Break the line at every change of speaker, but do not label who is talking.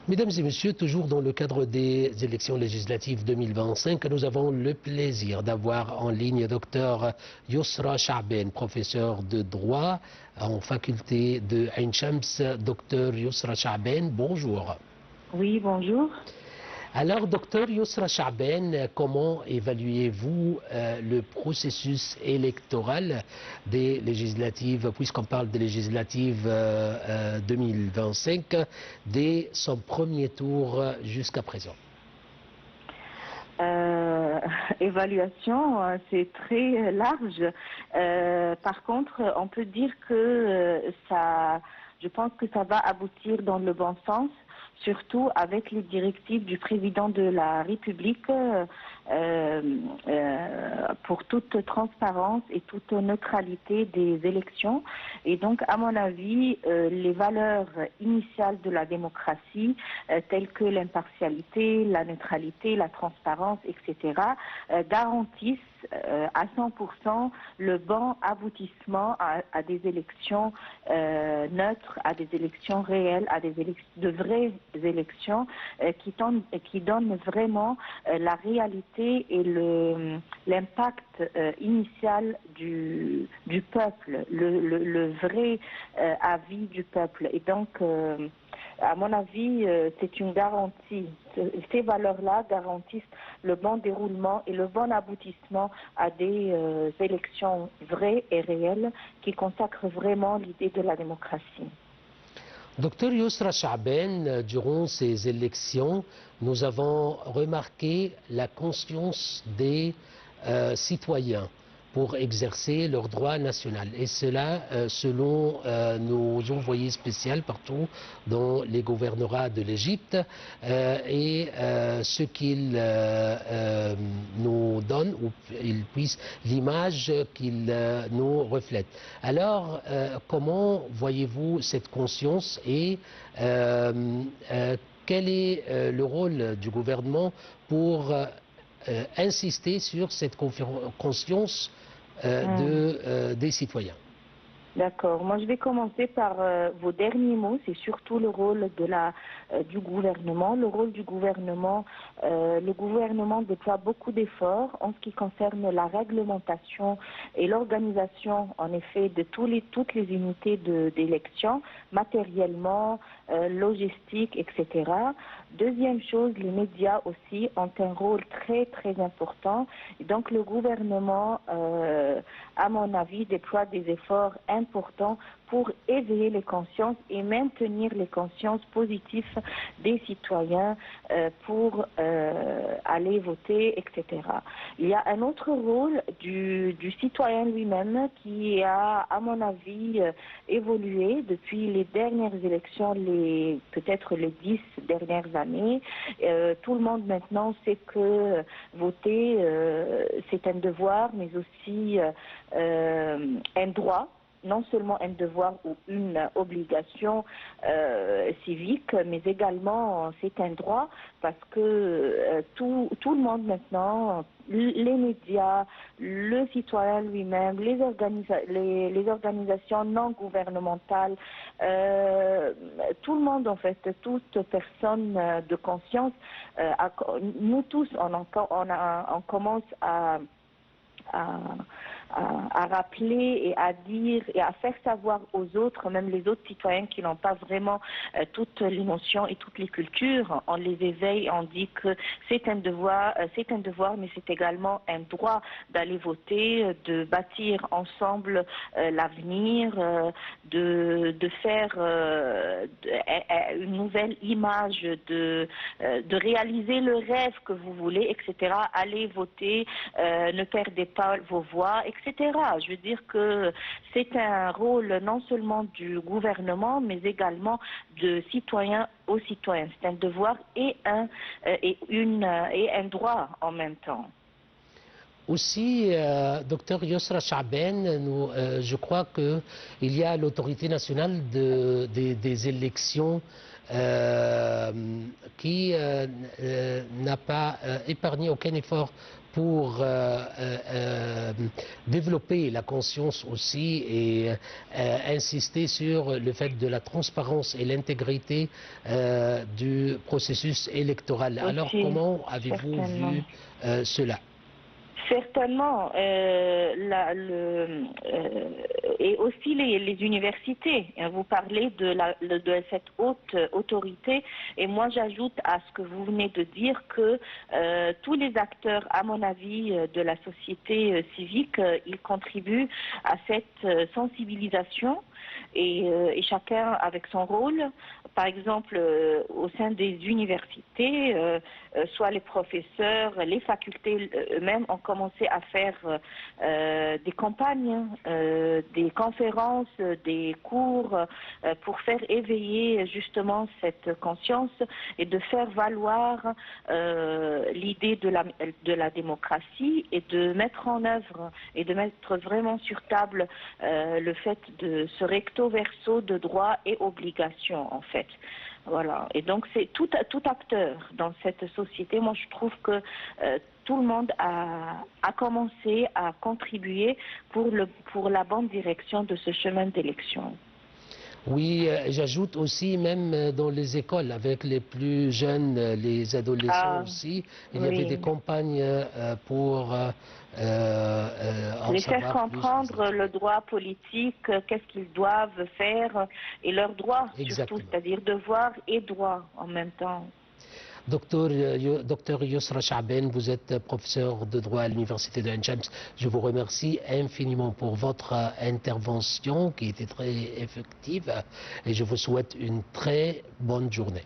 Mesdames et messieurs, toujours dans le cadre des élections législatives 2025, nous avons le plaisir d'avoir en ligne Dr Yousra Chaaben, professeur de droit en faculté de Ain Shams. Dr Yousra Chaaben, bonjour.
Oui, bonjour.
Alors, docteur Yousra Chaaben, comment évaluez-vous le processus électoral des législatives, puisqu'on parle des législatives 2025, dès son premier tour jusqu'à présent?
Évaluation, c'est très large. Par contre, on peut dire que je pense que ça va aboutir dans le bon sens, surtout avec les directives du président de la République pour toute transparence et toute neutralité des élections. Et donc, à mon avis, les valeurs initiales de la démocratie, telles que l'impartialité, la neutralité, la transparence, etc., garantissent à 100% le bon aboutissement à des élections neutres, à des élections réelles, à de vraies élections qui donnent vraiment la réalité et l'impact initial du peuple, le vrai avis du peuple. Et donc, à mon avis, c'est une garantie. Ces valeurs-là garantissent le bon déroulement et le bon aboutissement à des élections vraies et réelles qui consacrent vraiment l'idée de la démocratie.
Docteur Yousra Chaaben, durant ces élections, nous avons remarqué la conscience des citoyens pour exercer leur droit national. Et cela, selon nos envoyés spéciaux partout dans les gouvernorats de l'Égypte, et ce qu'ils nous donnent, ou ils puissent, l'image qu'ils nous reflètent. Alors, comment voyez-vous cette conscience et quel est le rôle du gouvernement pour insister sur cette conscience des citoyens?
D'accord. Moi, je vais commencer par vos derniers mots. C'est surtout le rôle du gouvernement. Le rôle du gouvernement, le gouvernement déploie beaucoup d'efforts en ce qui concerne la réglementation et l'organisation, en effet, de toutes les unités d'élection, matériellement, logistique, etc. Deuxième chose, les médias aussi ont un rôle très, très important. Et donc, le gouvernement, à mon avis, déploie des efforts importants pour éveiller les consciences et maintenir les consciences positives des citoyens pour aller voter, etc. Il y a un autre rôle du citoyen lui-même qui a, à mon avis, évolué depuis les dernières élections, peut-être les 10 dernières années. Tout le monde maintenant sait que voter, c'est un devoir, mais aussi un droit. Non seulement un devoir ou une obligation civique, mais également c'est un droit parce que tout le monde maintenant, les médias, le citoyen lui-même, les organisations non gouvernementales, tout le monde en fait, toute personne de conscience, nous tous on commence à rappeler et à dire et à faire savoir aux autres, même les autres citoyens qui n'ont pas vraiment toutes les notions et toutes les cultures, on les éveille, on dit que c'est un devoir, mais c'est également un droit d'aller voter, de bâtir ensemble l'avenir, de faire une nouvelle image, de réaliser le rêve que vous voulez, etc. Allez voter, ne perdez pas vos voix, etc. Je veux dire que c'est un rôle non seulement du gouvernement, mais également de citoyen aux citoyens. C'est un devoir et un droit en même temps.
Aussi, docteur Yousra Chaaben, je crois qu'il y a l'autorité nationale des élections qui n'a pas épargné aucun effort pour développer la conscience aussi et insister sur le fait de la transparence et l'intégrité du processus électoral.
Aussi,
alors comment avez-vous vu cela?
Certainement, et aussi les universités. Vous parlez de cette haute autorité, et moi j'ajoute à ce que vous venez de dire que tous les acteurs, à mon avis, de la société civique, ils contribuent à cette sensibilisation. Et chacun avec son rôle. Par exemple, au sein des universités, soit les professeurs, les facultés eux-mêmes ont commencé à faire des campagnes, des conférences, des cours pour faire éveiller justement cette conscience et de faire valoir l'idée de la démocratie et de mettre en œuvre et de mettre vraiment sur table le fait de ce recto verso de droits et obligations en fait. Voilà. Et donc c'est tout acteur dans cette société. Moi je trouve que tout le monde a commencé à contribuer pour la bonne direction de ce chemin d'élection.
Oui, j'ajoute aussi même dans les écoles, avec les plus jeunes, les adolescents aussi, il y avait des campagnes pour
les faire comprendre le droit politique, qu'est-ce qu'ils doivent faire et leurs droits surtout, c'est-à-dire devoirs et droits en même temps.
Docteur Yousra Chaaben, vous êtes professeur de droit à l'université de Ain Shams. Je vous remercie infiniment pour votre intervention qui était très effective et je vous souhaite une très bonne journée.